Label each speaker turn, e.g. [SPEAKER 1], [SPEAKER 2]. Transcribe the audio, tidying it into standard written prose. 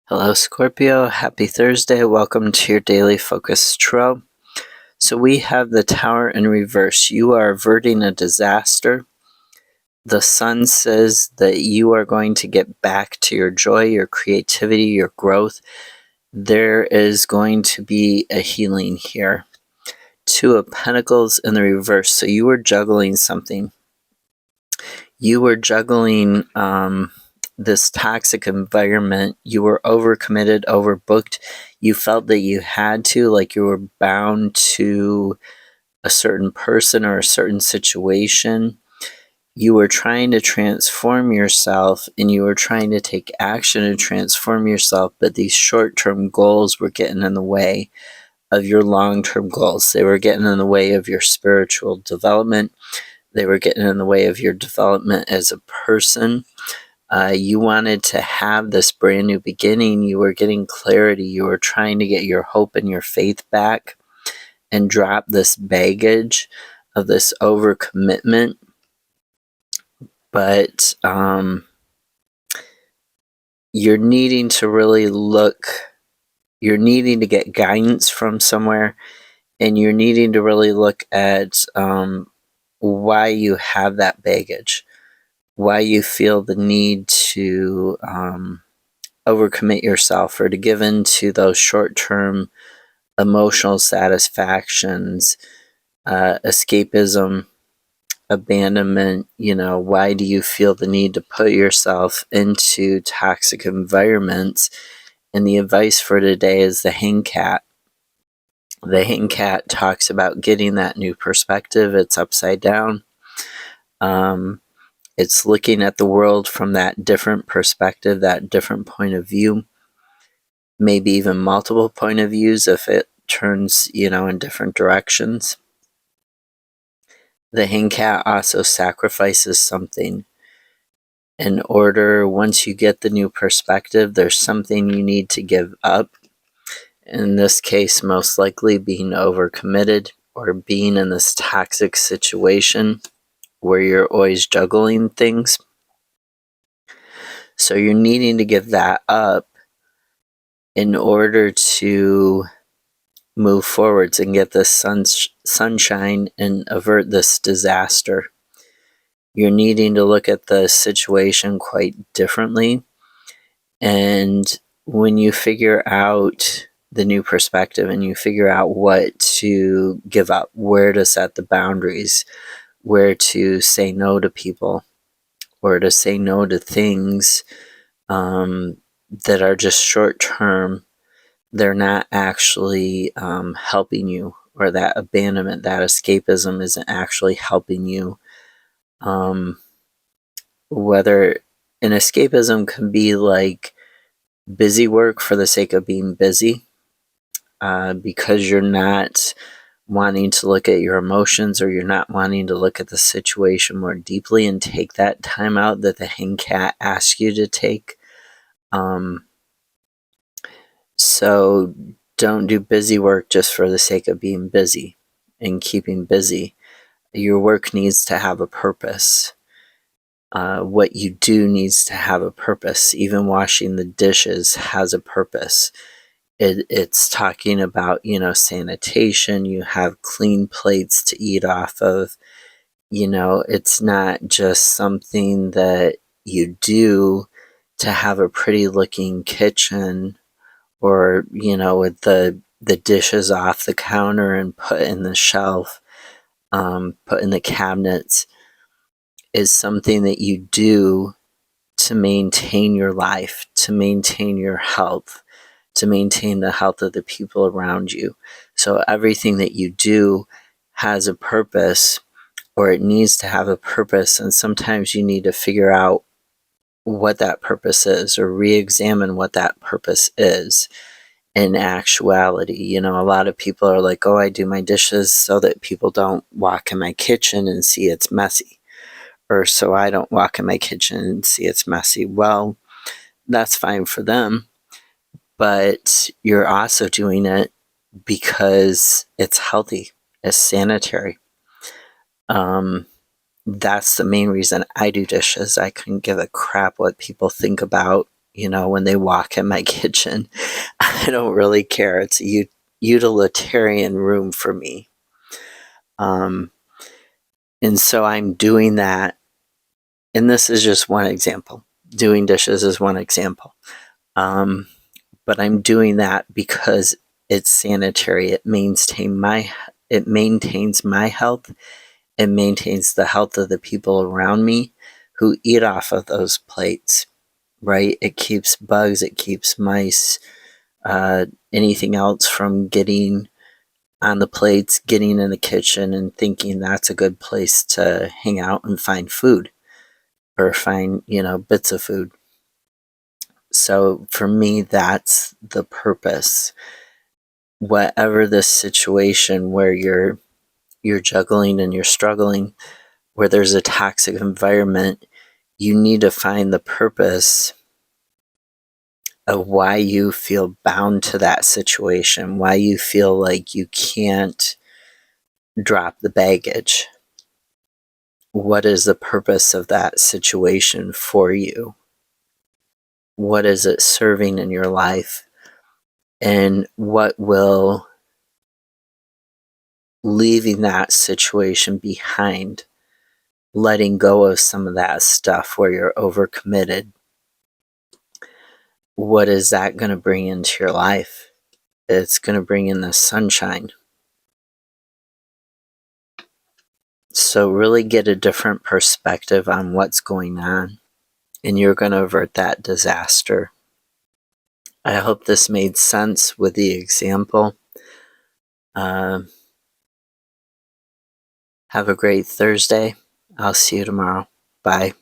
[SPEAKER 1] Hello, Scorpio. Happy Thursday. Welcome to your daily focus tarot. So we have the Tower in reverse. You are averting a disaster. The Sun says that you are going to get back to your joy, your creativity, your growth. There is going to be a healing here. Two of Pentacles in the reverse. So you were juggling something. You were juggling this toxic environment. You were overcommitted, overbooked. You felt that you had to, like you were bound to a certain person or a certain situation. You were trying to transform yourself and you were trying to take action to transform yourself, but these short-term goals were getting in the way of your long-term goals. They were getting in the way of your spiritual development. They were getting in the way of your development as a person. You wanted to have this brand new beginning. You were getting clarity. You were trying to get your hope and your faith back and drop this baggage of this overcommitment. But you're needing to really look, you're needing to get guidance from somewhere, and you're needing to really look at why you have that baggage, why you feel the need to overcommit yourself or to give in to those short-term emotional satisfactions, escapism, abandonment. Why do you feel the need to put yourself into toxic environments? And the advice for today is the hang cat. The hang cat talks about getting that new perspective. It's upside down. It's looking at the world from that different perspective, that different point of view, maybe even multiple point of views if it turns, in different directions. The hang cat also sacrifices something. In order, once you get the new perspective, there's something you need to give up. In this case, most likely being overcommitted or being in this toxic situation where you're always juggling things. So you're needing to give that up in order to move forwards and get this sunshine and avert this disaster. You're needing to look at the situation quite differently. And when you figure out the new perspective and you figure out what to give up, where to set the boundaries, where to say no to people or to say no to things that are just short term, they're not actually helping you, or that abandonment, that escapism isn't actually helping you. Whether an escapism can be like busy work for the sake of being busy, because you're not wanting to look at your emotions or you're not wanting to look at the situation more deeply and take that time out that the hang cat asks you to take. So don't do busy work just for the sake of being busy and keeping busy. Your work needs to have a purpose. What you do needs to have a purpose. Even washing the dishes has a purpose. It's talking about, sanitation. You have clean plates to eat off of. It's not just something that you do to have a pretty looking kitchen, or, with the dishes off the counter and put in the shelf, put in the cabinets, is something that you do to maintain your life, to maintain your health, to maintain the health of the people around you. So everything that you do has a purpose, or it needs to have a purpose, and sometimes you need to figure out what that purpose is, or re-examine what that purpose is in actuality. A lot of people are like, oh, I do my dishes so that people don't walk in my kitchen and see it's messy, or so I don't walk in my kitchen and see it's messy. Well, that's fine for them, but you're also doing it because it's healthy, it's sanitary. That's the main reason I do dishes. I couldn't give a crap what people think about, when they walk in my kitchen. I don't really care. It's a utilitarian room for me. And so I'm doing that. And this is just one example. Doing dishes is one example. But I'm doing that because it's sanitary. It maintains my health. It maintains the health of the people around me who eat off of those plates, right? It keeps bugs, it keeps mice, anything else from getting on the plates, getting in the kitchen and thinking that's a good place to hang out and find food or find, bits of food. So for me, that's the purpose. Whatever the situation where you're juggling and you're struggling, where there's a toxic environment, you need to find the purpose of why you feel bound to that situation, why you feel like you can't drop the baggage. What is the purpose of that situation for you? What is it serving in your life? And what will leaving that situation behind, letting go of some of that stuff where you're overcommitted, what is that going to bring into your life? It's going to bring in the sunshine. So really get a different perspective on what's going on, and you're going to avert that disaster. I hope this made sense with the example. Have a great Thursday. I'll see you tomorrow. Bye.